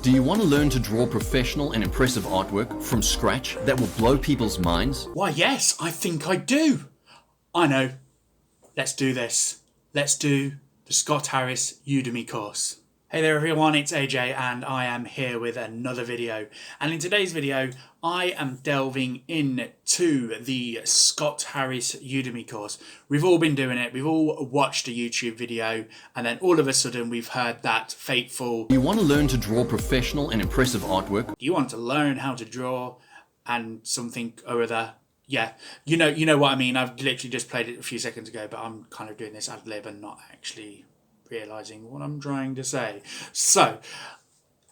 Do you want to learn to draw professional and impressive artwork from scratch that will blow people's minds? Why, yes, I think I do. I know. Let's do this. Let's do the Scott Harris Udemy course. Hey there everyone, it's AJ and I am here with another video. And in today's video, I am delving into the Scott Harris Udemy course. We've all been doing it. We've all watched a YouTube video and then all of a sudden we've heard that fateful... Do you want to learn to draw professional and impressive artwork? Do you want to learn how to draw and something or other? Yeah, you know what I mean. I've literally just played it a few seconds ago, but I'm kind of doing this ad lib and not actually realising what I'm trying to say. So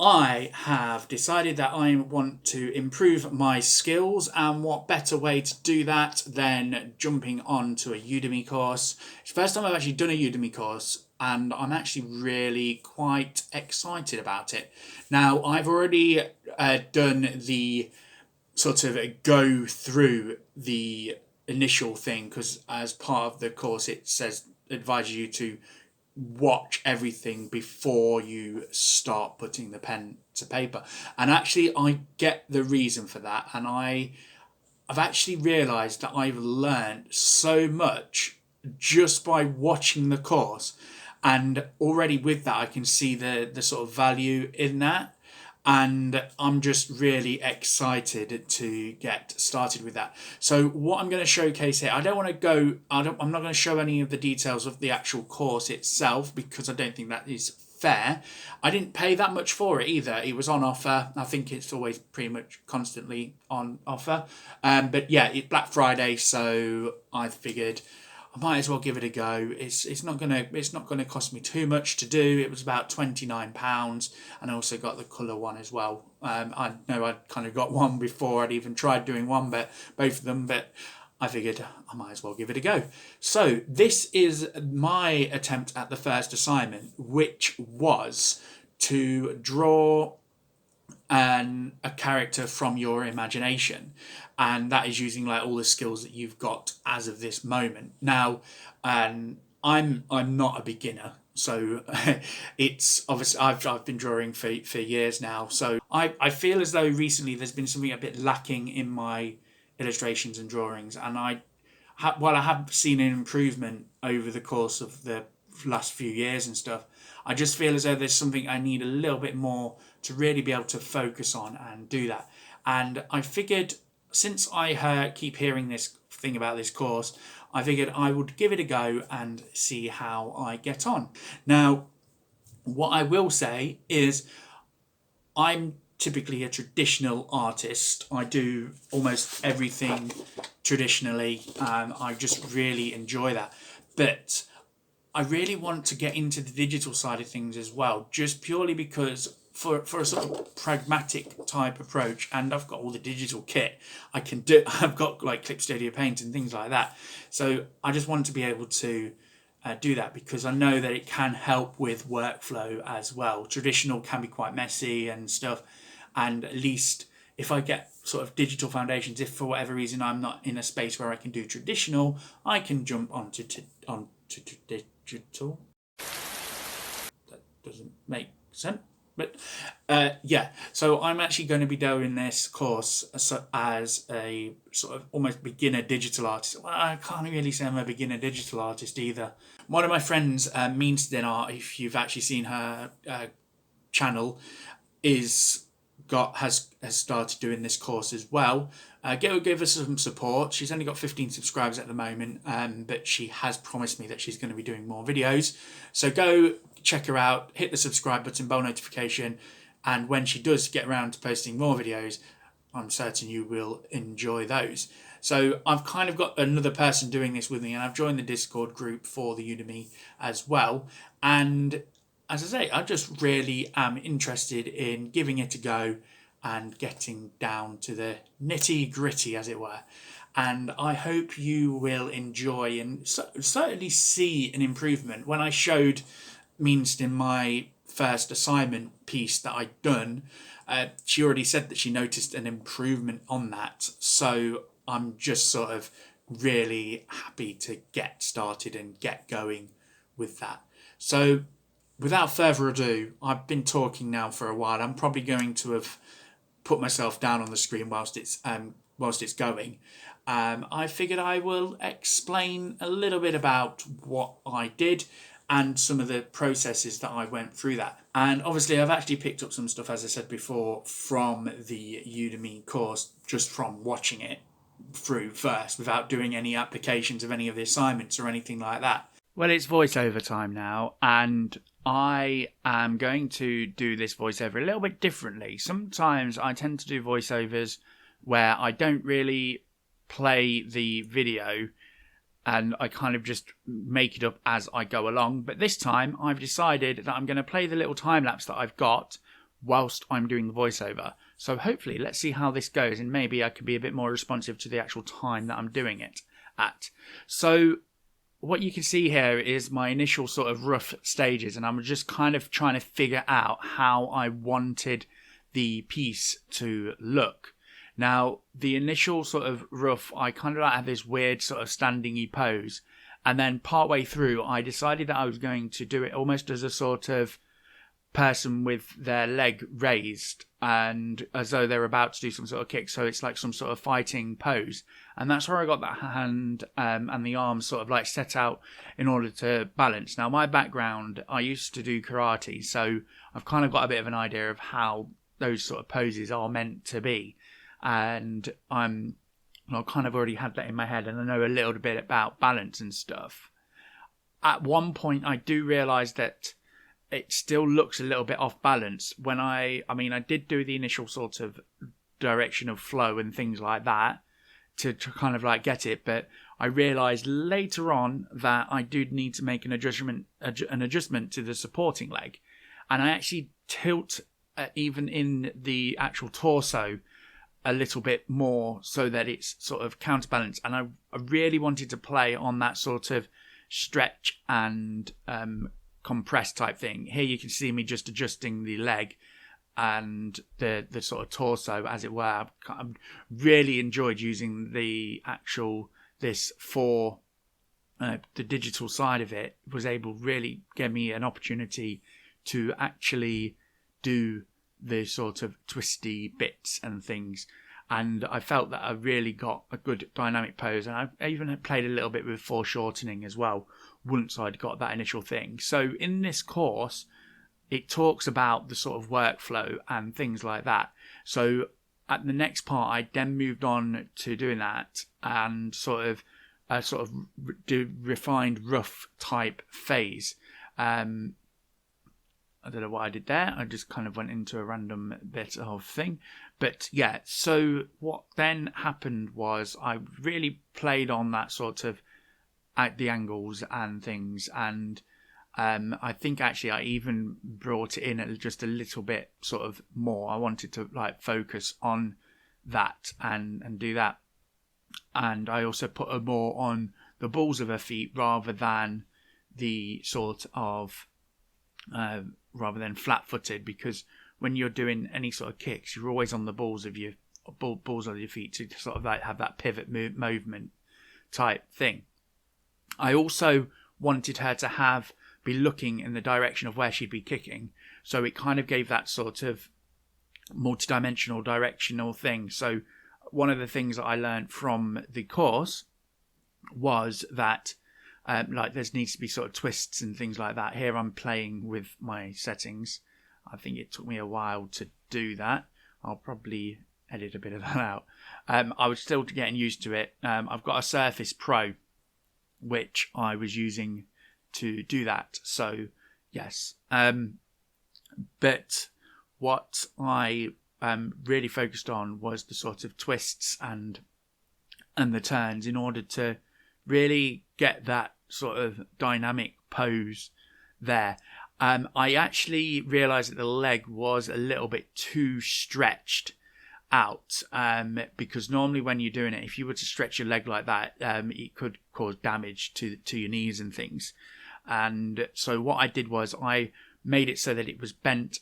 I have decided that I want to improve my skills, and what better way to do that than jumping on to a Udemy course. It's the first time I've actually done a Udemy course and I'm actually really quite excited about it. Now I've already done the sort of go through the initial thing, because as part of the course it advises you to watch everything before you start putting the pen to paper. And actually I get the reason for that, and I've actually realised that I've learned so much just by watching the course, and already with that I can see the sort of value in that. And I'm just really excited to get started with that. So what I'm going to showcase here, I'm not going to show any of the details of the actual course itself, because I don't think that is fair. I didn't pay that much for it either. It was on offer. I think it's always pretty much constantly on offer. But yeah, it's Black Friday, so I figured I might as well give it a go. It's not gonna cost me too much to do. It was about £29, and I also got the colour one as well. I know I'd kind of got one before I'd even tried doing one, but both of them. But I figured I might as well give it a go. So this is my attempt at the first assignment, which was to draw a character from your imagination, and that is using like all the skills that you've got as of this moment. Now I'm not a beginner, so it's obviously I've been drawing for years now, so I feel as though recently there's been something a bit lacking in my illustrations and drawings, and I have seen an improvement over the course of the last few years and stuff. I just feel as though there's something I need a little bit more to really be able to focus on and do that. And I figured, since I keep hearing this thing about this course, I figured I would give it a go and see how I get on. Now, what I will say is I'm typically a traditional artist. I do almost everything traditionally. I just really enjoy that. But I really want to get into the digital side of things as well, just purely because for a sort of pragmatic type approach, and I've got all the digital kit I can do. I've got like Clip Studio Paint and things like that. So I just want to be able to do that, because I know that it can help with workflow as well. Traditional can be quite messy and stuff, and at least if I get sort of digital foundations, if for whatever reason I'm not in a space where I can do traditional, I can jump onto digital. That doesn't make sense. But yeah, so I'm actually going to be doing this course as a sort of almost beginner digital artist. Well, I can't really say I'm a beginner digital artist either. One of my friends, Means Dinner, if you've actually seen her channel, has started doing this course as well. Give her some support. She's only got 15 subscribers at the moment, but she has promised me that she's going to be doing more videos. So go check her out, hit the subscribe button, bell notification, and when she does get around to posting more videos, I'm certain you will enjoy those. So I've kind of got another person doing this with me, and I've joined the Discord group for the Udemy as well. And as I say, I just really am interested in giving it a go and getting down to the nitty gritty, as it were. And I hope you will enjoy and certainly see an improvement. When I showed Means in my first assignment piece that I'd done, she already said that she noticed an improvement on that. So I'm just sort of really happy to get started and get going with that. So without further ado, I've been talking now for a while. I'm probably going to have put myself down on the screen whilst it's going. I figured I will explain a little bit about what I did and some of the processes that I went through that. And obviously, I've actually picked up some stuff, as I said before, from the Udemy course, just from watching it through first, without doing any applications of any of the assignments or anything like that. Well, it's voiceover time now, and I am going to do this voiceover a little bit differently. Sometimes I tend to do voiceovers where I don't really play the video and I kind of just make it up as I go along. But this time I've decided that I'm going to play the little time lapse that I've got whilst I'm doing the voiceover. So hopefully, let's see how this goes, and maybe I can be a bit more responsive to the actual time that I'm doing it at. So what you can see here is my initial sort of rough stages, and I'm just kind of trying to figure out how I wanted the piece to look. Now, the initial sort of rough, I kind of like have this weird sort of standing-y pose, and then partway through, I decided that I was going to do it almost as a sort of person with their leg raised and as though they're about to do some sort of kick, so it's like some sort of fighting pose, and that's where I got that hand and the arms sort of like set out in order to balance. Now, my background, I used to do karate, so I've kind of got a bit of an idea of how those sort of poses are meant to be, and I've kind of already had that in my head, and I know a little bit about balance and stuff. At one point, I do realise that it still looks a little bit off balance when I did do the initial sort of direction of flow and things like that to kind of like get it, but I realised later on that I do need to make an adjustment to the supporting leg, and I actually tilt even in the actual torso a little bit more so that it's sort of counterbalanced, and I really wanted to play on that sort of stretch and compressed type thing. Here you can see me just adjusting the leg and the sort of torso, as it were. I really enjoyed using this for the digital side of it. Was able to really give me an opportunity to actually do the sort of twisty bits and things, and I felt that I really got a good dynamic pose, and I even played a little bit with foreshortening as well once I'd got that initial thing. So in this course, it talks about the sort of workflow and things like that. So at the next part, I then moved on to doing that and sort of do refined rough type phase. I don't know what I did there. I just kind of went into a random bit of thing. But yeah, so what then happened was I really played on that sort of at the angles and things, and I think actually I even brought it in just a little bit sort of more. I wanted to like focus on that and do that, and I also put her more on the balls of her feet rather than the sort of rather than flat-footed, because when you're doing any sort of kicks, you're always on the balls of your feet to sort of like have that pivot movement type thing. I also wanted her to be looking in the direction of where she'd be kicking, so it kind of gave that sort of multi-dimensional directional thing. So one of the things that I learned from the course was that like there needs to be sort of twists and things like that. Here I'm playing with my settings. I think it took me a while to do that. I'll probably edit a bit of that out. I was still getting used to it. I've got a Surface Pro, which I was using to do that. So yes, but what I really focused on was the sort of twists and the turns in order to really get that sort of dynamic pose there. I actually realised that the leg was a little bit too stretched out, because normally when you're doing it, if you were to stretch your leg like that, it could cause damage to your knees and things. And so what I did was I made it so that it was bent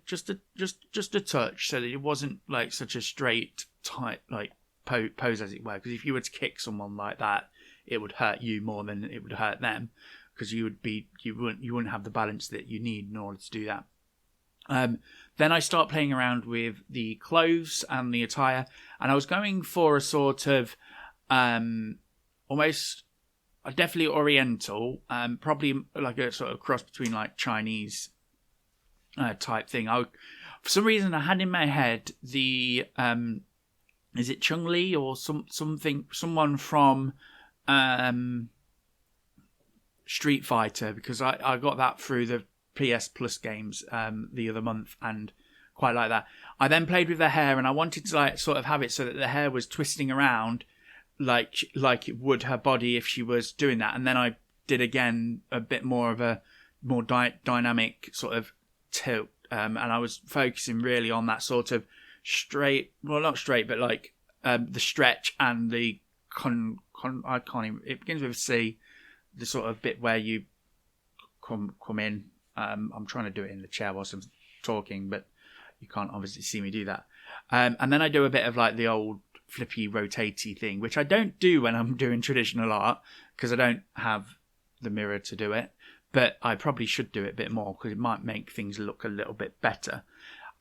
just a touch, so that it wasn't like such a straight tight like pose, as it were. Because if you were to kick someone like that, it would hurt you more than it would hurt them. because you wouldn't have the balance that you need in order to do that. Then I start playing around with the clothes and the attire, and I was going for a sort of almost definitely Oriental, probably like a sort of cross between like Chinese type thing. For some reason, I had in my head the is it Chung Li or someone from Street Fighter, because I got that through the PS Plus games the other month and quite like that. I then played with the hair, and I wanted to like sort of have it so that the hair was twisting around like it would her body if she was doing that. And then I did again a bit more of a more dynamic sort of tilt, and I was focusing really on that sort of straight, well not straight, but like the stretch and the I can't even, it begins with a C, the sort of bit where you come in. I'm trying to do it in the chair whilst I'm talking, but you can't obviously see me do that. And then I do a bit of like the old flippy rotatey thing, which I don't do when I'm doing traditional art because I don't have the mirror to do it, but I probably should do it a bit more because it might make things look a little bit better.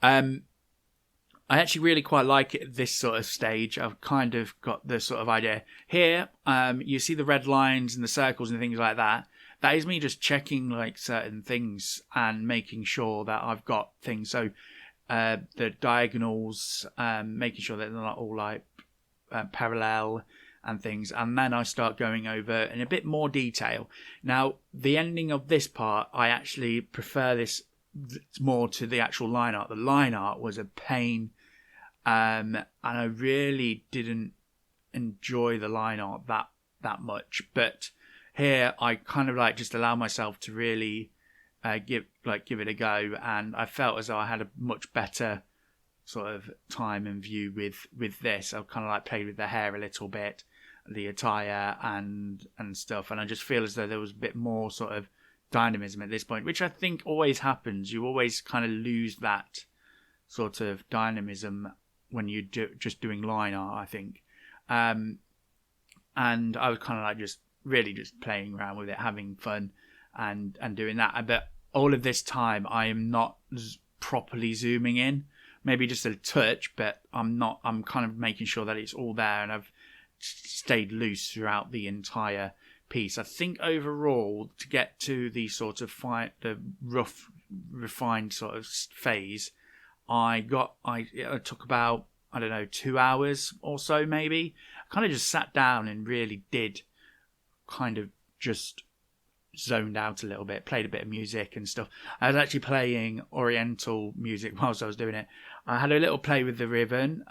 I actually really quite like it at this sort of stage. I've kind of got the sort of idea here. You see the red lines and the circles and things like that. That is me just checking like certain things and making sure that I've got things. So the diagonals, making sure that they're not all like parallel and things. And then I start going over in a bit more detail. Now, the ending of this part, I actually prefer this more to the actual line art. The line art was a pain, and I really didn't enjoy the line art that much. But here, I kind of like just allow myself to really give it a go, and I felt as though I had a much better sort of time and view with this. I kind of like played with the hair a little bit, the attire and stuff, and I just feel as though there was a bit more sort of dynamism at this point, which I think always happens. You always kind of lose that sort of dynamism when you just doing line art, I think. And I was kind of like just really just playing around with it, having fun and doing that. But all of this time I am not properly zooming in, maybe just a touch, but I'm kind of making sure that it's all there, and I've stayed loose throughout the entire piece. I think overall, to get to the sort of the rough, refined sort of phase, it took about, I don't know, 2 hours or so maybe. I kind of just sat down and really did kind of just zoned out a little bit, played a bit of music and stuff. I was actually playing Oriental music whilst I was doing it. I had a little play with the ribbon,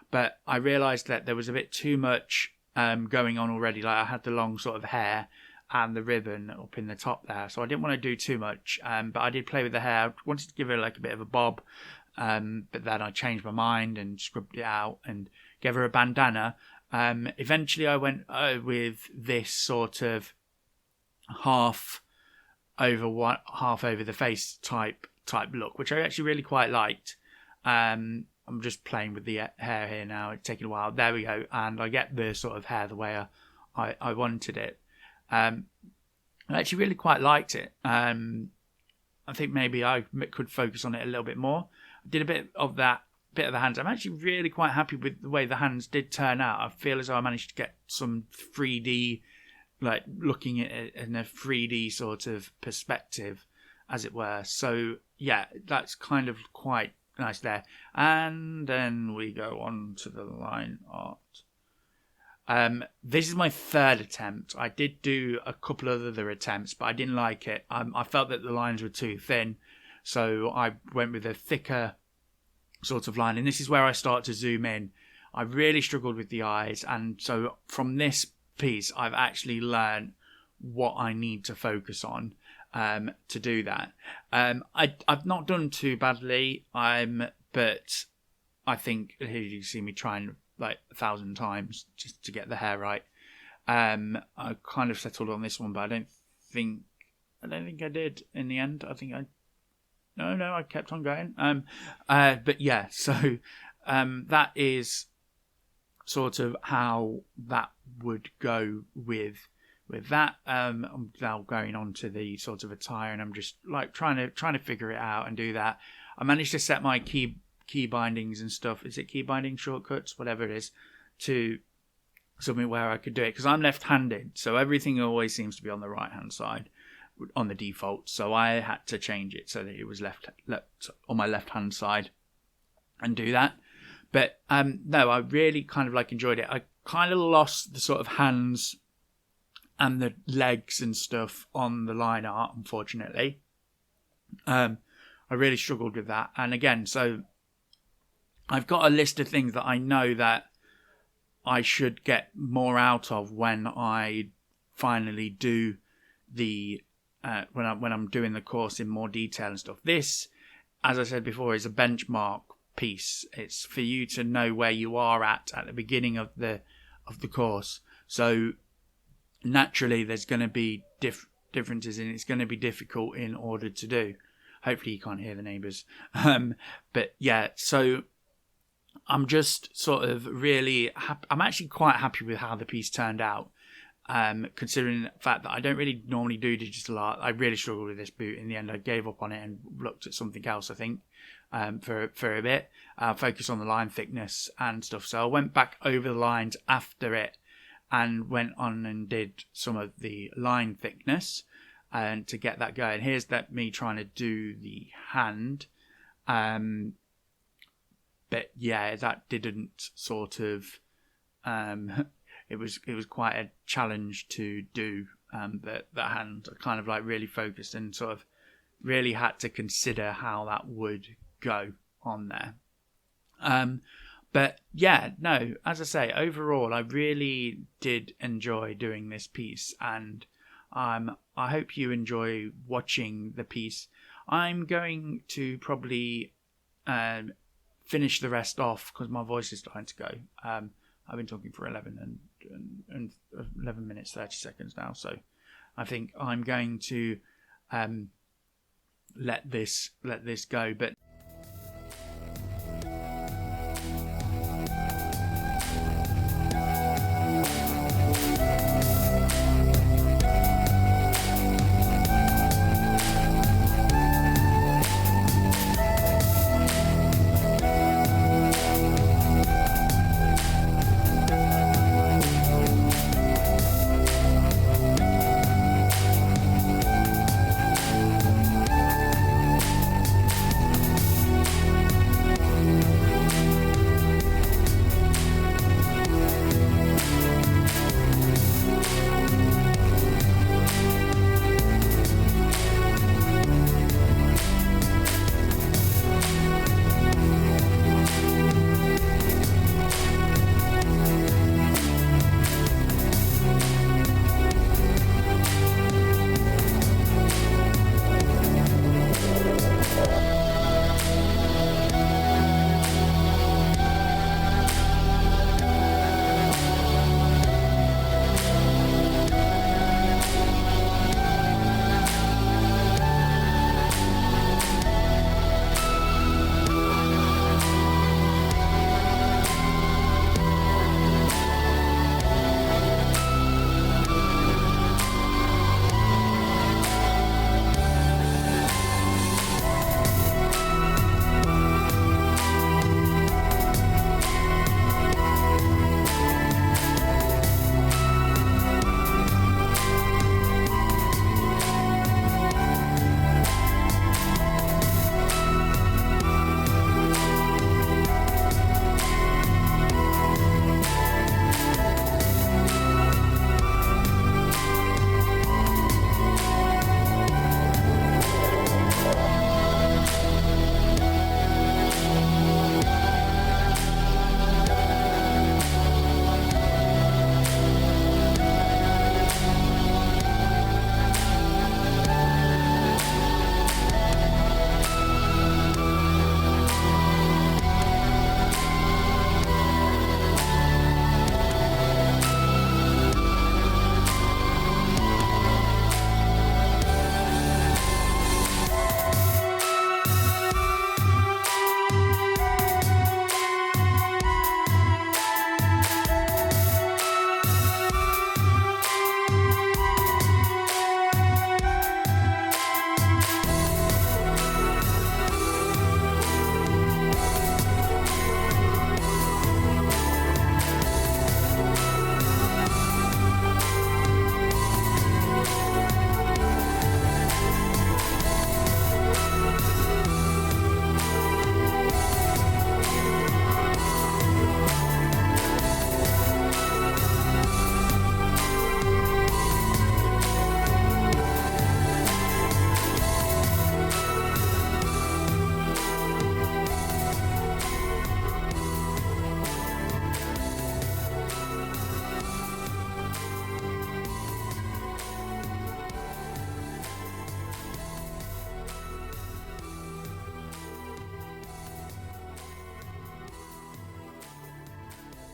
but I realised that there was a bit too much going on already. Like I had the long sort of hair and the ribbon up in the top there, so I didn't want to do too much. But I did play with the hair. I wanted to give her like a bit of a bob, but then I changed my mind and scrubbed it out and gave her a bandana. Eventually, I went with this sort of half over the face type look, which I actually really quite liked. I'm just playing with the hair here now. It's taking a while. There we go. And I get the sort of hair the way I wanted it. I actually really quite liked it. I think maybe I could focus on it a little bit more. I did a bit of the hands. I'm actually really quite happy with the way the hands did turn out. I feel as though I managed to get some 3D, like looking at it in a 3D sort of perspective, as it were. So yeah, that's kind of quite nice there. And then we go on to the line art. This is my third attempt. I did do a couple of other attempts, but I didn't like it. I felt that the lines were too thin, so I went with a thicker sort of line. And this is where I start to zoom in. I really struggled with the eyes, and so from this piece, I've actually learned what I need to focus on to do that. I've not done too badly, but I think here you see me trying like 1,000 times just to get the hair right. I kind of settled on this one, but I don't think I did in the end. I think I kept on going. But yeah, so that is sort of how that would go with with that. I'm now going on to the sort of attire, and I'm just like trying to figure it out and do that. I managed to set my key bindings and stuff. Is it key binding shortcuts, whatever it is, to something where I could do it, because I'm left-handed, so everything always seems to be on the right-hand side on the default. So I had to change it so that it was left on my left-hand side and do that. But no, I really kind of like enjoyed it. I kind of lost the sort of hands and the legs and stuff on the line art, unfortunately. I really struggled with that. And again, so I've got a list of things that I know that I should get more out of when I finally do the when I'm doing the course in more detail and stuff. This, as I said before, is a benchmark piece. It's for you to know where you are at the beginning of the course. So naturally, there's going to be differences, and it's going to be difficult in order to do. Hopefully, you can't hear the neighbours. But yeah, so I'm just sort of really happy. I'm actually quite happy with how the piece turned out, considering the fact that I don't really normally do digital art. I really struggled with this boot. In the end, I gave up on it and looked at something else, I think, for a bit, focus on the line thickness and stuff. So I went back over the lines after it and went on and did some of the line thickness and to get that going. Here's me trying to do the hand. But yeah, that didn't sort of. It was quite a challenge to do the hand. I kind of like really focused and sort of really had to consider how that would go on there. But yeah, no, as I say, overall, I really did enjoy doing this piece, and I hope you enjoy watching the piece. I'm going to probably finish the rest off because my voice is starting to go. I've been talking for 11 minutes 30 seconds now, so I think I'm going to let this go. But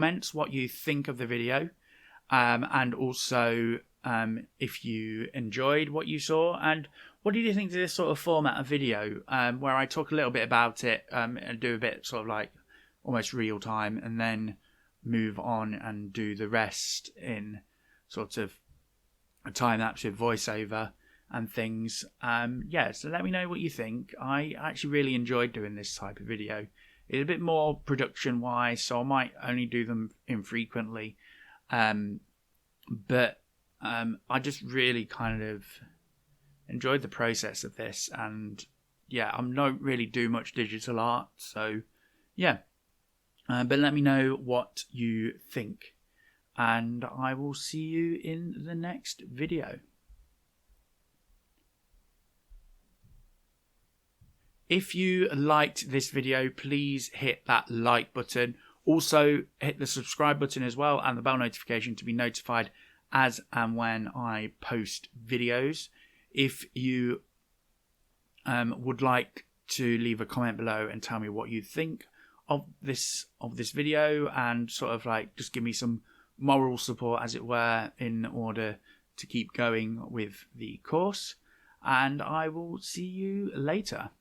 comments what you think of the video, and also if you enjoyed what you saw, and what did you think of this sort of format of video, where I talk a little bit about it and do a bit sort of like almost real time, and then move on and do the rest in sort of a time lapse with voiceover and things. So let me know what you think. I actually really enjoyed doing this type of video. It's a bit more production wise, so I might only do them infrequently, but I just really kind of enjoyed the process of this, and I'm not really do much digital art, so but let me know what you think, and I will see you in the next video. If you liked this video, please hit that like button. Also, hit the subscribe button as well, and the bell notification to be notified as and when I post videos. If you would like to leave a comment below and tell me what you think of this video, and sort of like just give me some moral support, as it were, in order to keep going with the course, and I will see you later.